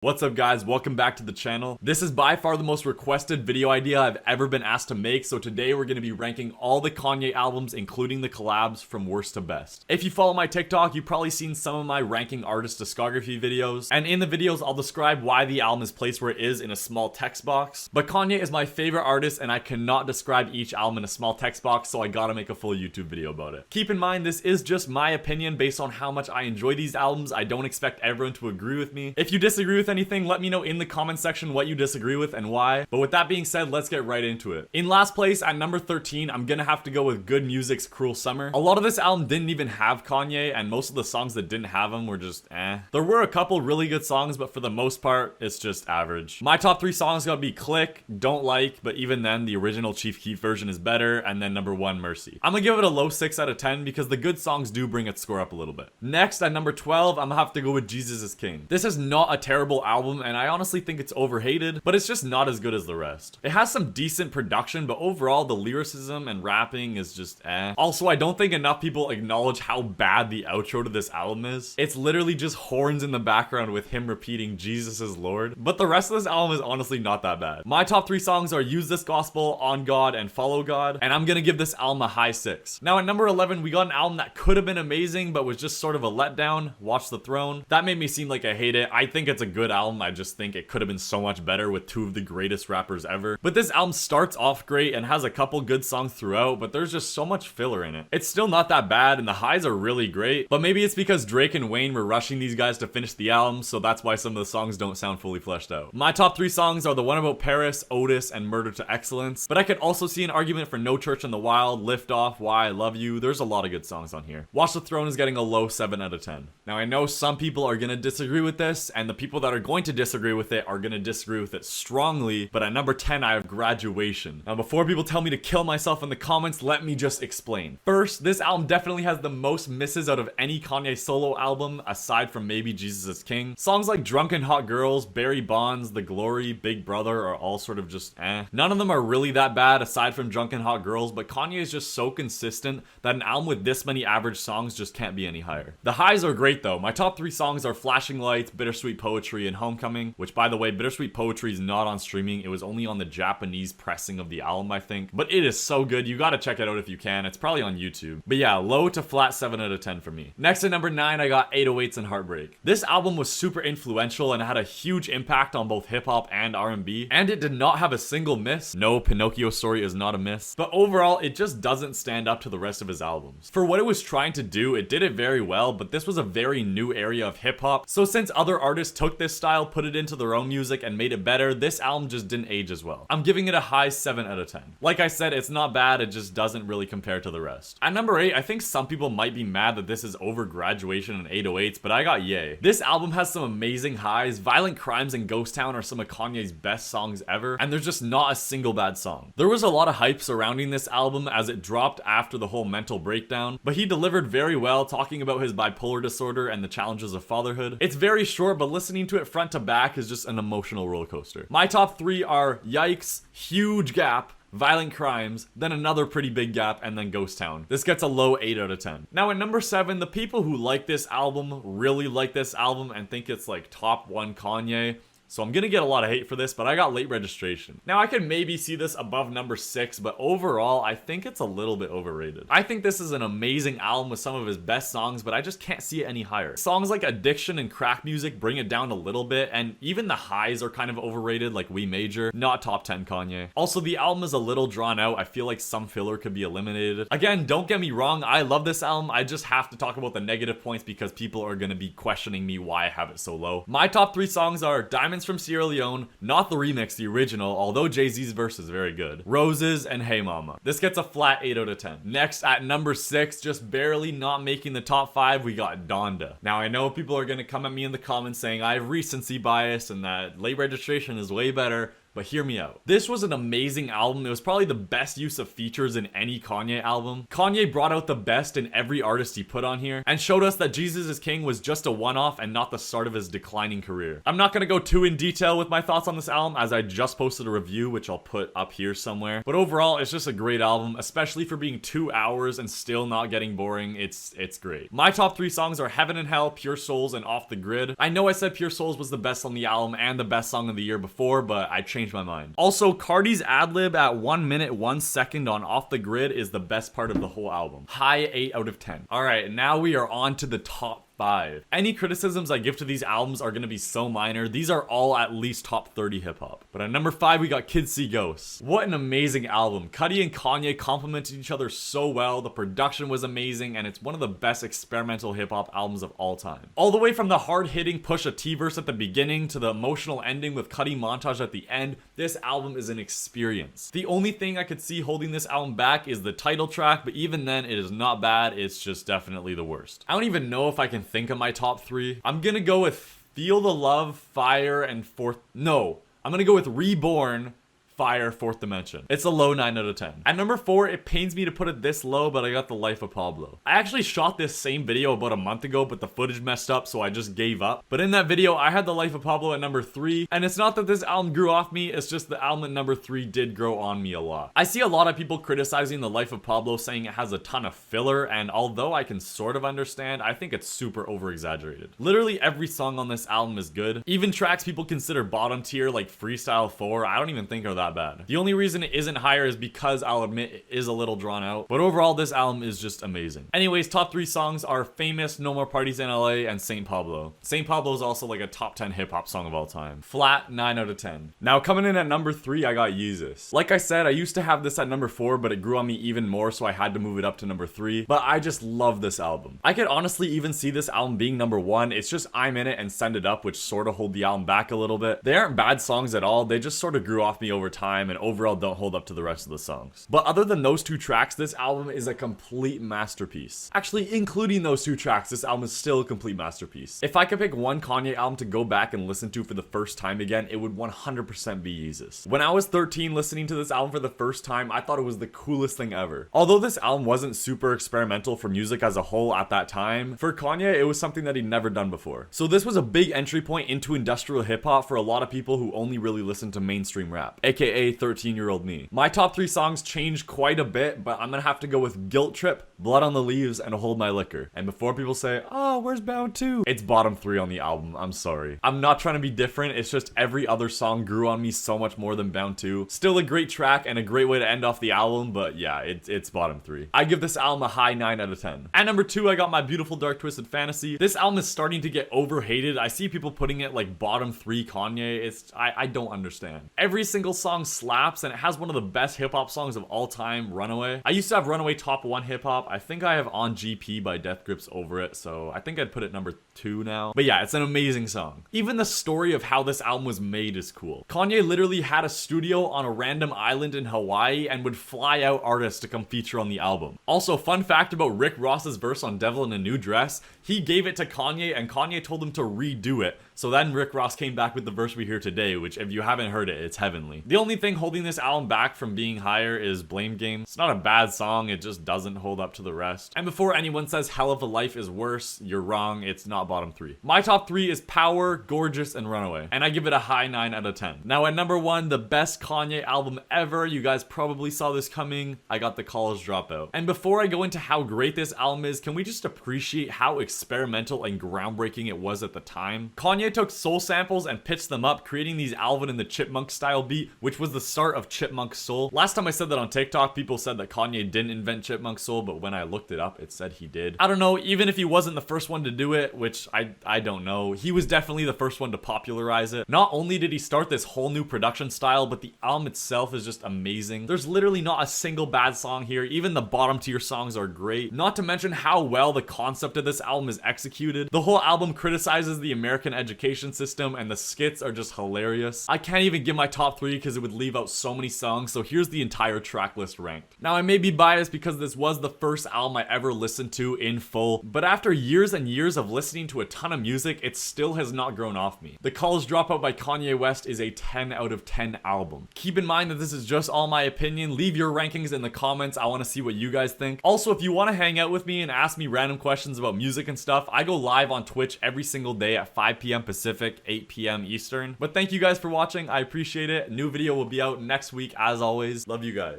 What's up guys, welcome back to the channel. This is by far the most requested video idea I've ever been asked to make, so today we're going to be ranking all the Kanye albums including the collabs from worst to best. If you follow my TikTok, you've probably seen some of my ranking artist discography videos, and in the videos I'll describe why the album is placed where it is in a small text box. But Kanye is my favorite artist and I cannot describe each album in a small text box, so I gotta make a full YouTube video about it. Keep in mind this is just my opinion based on how much I enjoy these albums. I don't expect everyone to agree with me. If you disagree with anything, let me know in the comment section what you disagree with and why. But with that being said, let's get right into it. In last place at number 13, I'm gonna have to go with Good Music's Cruel Summer. A lot of this album didn't even have Kanye, and most of the songs that didn't have him were just eh. There were a couple really good songs, but for the most part, it's just average. My top 3 songs gotta be Click, Don't Like, but even then, the original Chief Keef version is better, and then number 1, Mercy. I'm gonna give it a low 6 out of 10 because the good songs do bring its score up a little bit. Next, at number 12, I'm gonna have to go with Jesus is King. This is not a terrible album, and I honestly think it's overhated, but it's just not as good as the rest. It has some decent production, but overall the lyricism and rapping is just eh. Also, I don't think enough people acknowledge how bad the outro to this album is. It's literally just horns in the background with him repeating Jesus is Lord, but the rest of this album is honestly not that bad. My top 3 songs are Use This Gospel, On God, and Follow God, and I'm gonna give this album a high 6. Now at number 11, we got an album that could have been amazing, but was just sort of a letdown, Watch the Throne. That made me seem like I hate it. I think it's a good album, I just think it could have been so much better with 2 of the greatest rappers ever. But this album starts off great and has a couple good songs throughout, but there's just so much filler in it. It's still not that bad and the highs are really great, but maybe it's because Drake and Wayne were rushing these guys to finish the album, so that's why some of the songs don't sound fully fleshed out. My top 3 songs are the one about Paris, Otis, and Murder to Excellence, but I could also see an argument for No Church in the Wild, Lift Off, Why I Love You. There's a lot of good songs on here. Watch the Throne is getting a low 7 out of 10. Now I know some people are gonna disagree with this, and the people that are going to disagree with it are gonna disagree with it strongly, but at number 10 I have Graduation. Now before people tell me to kill myself in the comments, let me just explain. First, this album definitely has the most misses out of any Kanye solo album aside from maybe Jesus is King. Songs like Drunken Hot Girls, Barry Bonds, The Glory, Big Brother are all sort of just eh. None of them are really that bad aside from Drunken Hot Girls, but Kanye is just so consistent that an album with this many average songs just can't be any higher. The highs are great though. My top 3 songs are Flashing Lights, Bittersweet Poetry, and Homecoming, which by the way, Bittersweet Poetry is not on streaming. It was only on the Japanese pressing of the album, I think. But it is so good. You gotta check it out if you can. It's probably on YouTube. But yeah, low to flat 7 out of 10 for me. Next at number 9, I got 808s and Heartbreak. This album was super influential and had a huge impact on both hip-hop and R&B, and it did not have a single miss. No, Pinocchio Story is not a miss. But overall, it just doesn't stand up to the rest of his albums. For what it was trying to do, it did it very well, but this was a very new area of hip-hop. So since other artists took this style, put it into their own music, and made it better, this album just didn't age as well. I'm giving it a high 7 out of 10. Like I said, it's not bad, it just doesn't really compare to the rest. At number 8, I think some people might be mad that this is over Graduation and 808s, but I got Yay. This album has some amazing highs. Violent Crimes and Ghost Town are some of Kanye's best songs ever, and there's just not a single bad song. There was a lot of hype surrounding this album as it dropped after the whole mental breakdown, but he delivered very well, talking about his bipolar disorder and the challenges of fatherhood. It's very short, but listening to it front to back is just an emotional roller coaster. My top 3 are Yikes, Huge Gap, Violent Crimes, then another pretty big gap, and then Ghost Town. This gets a low 8 out of 10. Now at number 7, the people who like this album really like this album and think it's like top 1 Kanye. So I'm gonna get a lot of hate for this, but I got Late Registration. Now I could maybe see this above number 6, but overall I think it's a little bit overrated. I think this is an amazing album with some of his best songs, but I just can't see it any higher. Songs like Addiction and Crack Music bring it down a little bit, and even the highs are kind of overrated, like We Major. Not top 10 Kanye. Also, the album is a little drawn out. I feel like some filler could be eliminated. Again, don't get me wrong, I love this album. I just have to talk about the negative points because people are gonna be questioning me why I have it so low. My top 3 songs are Diamonds from Sierra Leone, not the remix, the original, although Jay-Z's verse is very good, Roses, and Hey Mama. This gets a flat 8 out of 10. Next, at number 6, just barely not making the top 5, we got Donda. Now I know people are gonna come at me in the comments saying I have recency bias and that Late Registration is way better, But hear me out. This was an amazing album. It was probably the best use of features in any Kanye album. Kanye brought out the best in every artist he put on here and showed us that Jesus is King was just a one-off and not the start of his declining career. I'm not gonna go too in detail with my thoughts on this album as I just posted a review, which I'll put up here somewhere. But overall, it's just a great album, especially for being 2 hours and still not getting boring. It's great. My top 3 songs are Heaven and Hell, Pure Souls, and Off the Grid. I know I said Pure Souls was the best on the album and the best song of the year before, but I changed my mind. Also, Cardi's ad-lib at 1 minute 1 second on Off the Grid is the best part of the whole album. High 8 out of 10. Alright, now we are on to the top 5. Any criticisms I give to these albums are gonna be so minor. These are all at least top 30 hip hop. But at number 5, we got Kids See Ghosts. What an amazing album. Cudi and Kanye complemented each other so well. The production was amazing, and it's one of the best experimental hip hop albums of all time. All the way from the hard-hitting Pusha T verse at the beginning to the emotional ending with Cudi montage at the end, this album is an experience. The only thing I could see holding this album back is the title track, but even then, it is not bad. It's just definitely the worst. I don't even know if I can think of my top 3. I'm gonna go with Feel the Love, Fire, and I'm gonna go with Reborn, Fire, Fourth Dimension. It's a low 9 out of 10. At number 4, it pains me to put it this low, but I got The Life of Pablo. I actually shot this same video about a month ago, but the footage messed up, so I just gave up. But in that video, I had The Life of Pablo at number 3, and it's not that this album grew off me, it's just the album at number 3 did grow on me a lot. I see a lot of people criticizing The Life of Pablo, saying it has a ton of filler, and although I can sort of understand, I think it's super over-exaggerated. Literally every song on this album is good. Even tracks people consider bottom tier, like Freestyle 4, I don't even think are that bad. The only reason it isn't higher is because I'll admit it is a little drawn out, but overall this album is just amazing. Anyways, top 3 songs are Famous, No More Parties in LA, and Saint Pablo. Saint Pablo is also like a top 10 hip hop song of all time. Flat 9 out of 10. Now coming in at number 3, I got Yeezus. Like I said, I used to have this at number 4, but it grew on me even more, so I had to move it up to number 3. But I just love this album. I could honestly even see this album being number 1. It's just I'm In It and Send It Up, which sort of hold the album back a little bit. They aren't bad songs at all. They just sort of grew off me over time and overall don't hold up to the rest of the songs. But other than those 2 tracks, this album is a complete masterpiece. Actually, including those 2 tracks, this album is still a complete masterpiece. If I could pick one Kanye album to go back and listen to for the first time again, it would 100% be Yeezus. When I was 13 listening to this album for the first time, I thought it was the coolest thing ever. Although this album wasn't super experimental for music as a whole at that time, for Kanye, it was something that he'd never done before. So this was a big entry point into industrial hip hop for a lot of people who only really listen to mainstream rap, aka 13-year-old me. My top 3 songs changed quite a bit, but I'm gonna have to go with Guilt Trip, Blood on the Leaves, and Hold My Liquor. And before people say, oh, where's Bound 2? It's bottom 3 on the album, I'm sorry. I'm not trying to be different, it's just every other song grew on me so much more than Bound 2. Still a great track and a great way to end off the album, but yeah, it's bottom 3. I give this album a high 9 out of 10. At number 2, I got My Beautiful Dark Twisted Fantasy. This album is starting to get overhated. I see people putting it like bottom 3 Kanye. I don't understand. Every single song slaps, and it has one of the best hip-hop songs of all time, Runaway. I used to have Runaway top 1 hip-hop. I think I have On GP by Death Grips over it, so I think I'd put it number 2 now. But yeah, it's an amazing song. Even the story of how this album was made is cool. Kanye literally had a studio on a random island in Hawaii and would fly out artists to come feature on the album. Also, fun fact about Rick Ross's verse on Devil in a New Dress, he gave it to Kanye and Kanye told him to redo it. So then Rick Ross came back with the verse we hear today, which if you haven't heard it, it's heavenly. The only thing holding this album back from being higher is Blame Game. It's not a bad song, it just doesn't hold up to the rest. And before anyone says Hell of a Life is worse, you're wrong, it's not bottom 3. My top 3 is Power, Gorgeous, and Runaway, and I give it a high 9 out of 10. Now at number 1, the best Kanye album ever, you guys probably saw this coming, I got the College Dropout. And before I go into how great this album is, can we just appreciate how experimental and groundbreaking it was at the time? Kanye took soul samples and pitched them up, creating these Alvin and the Chipmunk style beat, which was the start of Chipmunk Soul. Last time I said that on TikTok, people said that Kanye didn't invent Chipmunk Soul, but when I looked it up, it said he did. I don't know, even if he wasn't the first one to do it, which I don't know, he was definitely the first one to popularize it. Not only did he start this whole new production style, but the album itself is just amazing. There's literally not a single bad song here, even the bottom tier songs are great. Not to mention how well the concept of this album is executed. The whole album criticizes the American education system, and the skits are just hilarious. I can't even give my top 3 because it would leave out so many songs, so here's the entire track list ranked. Now I may be biased because this was the first album I ever listened to in full, but after years and years of listening to a ton of music, it still has not grown off me. The College Dropout by Kanye West is a 10 out of 10 album. Keep in mind that this is just all my opinion. Leave your rankings in the comments. I want to see what you guys think. Also, if you want to hang out with me and ask me random questions about music and stuff, I go live on Twitch every single day at 5 p.m. Pacific, 8 p.m. Eastern. But thank you guys for watching. I appreciate it. A new video will be out next week as always. Love you guys.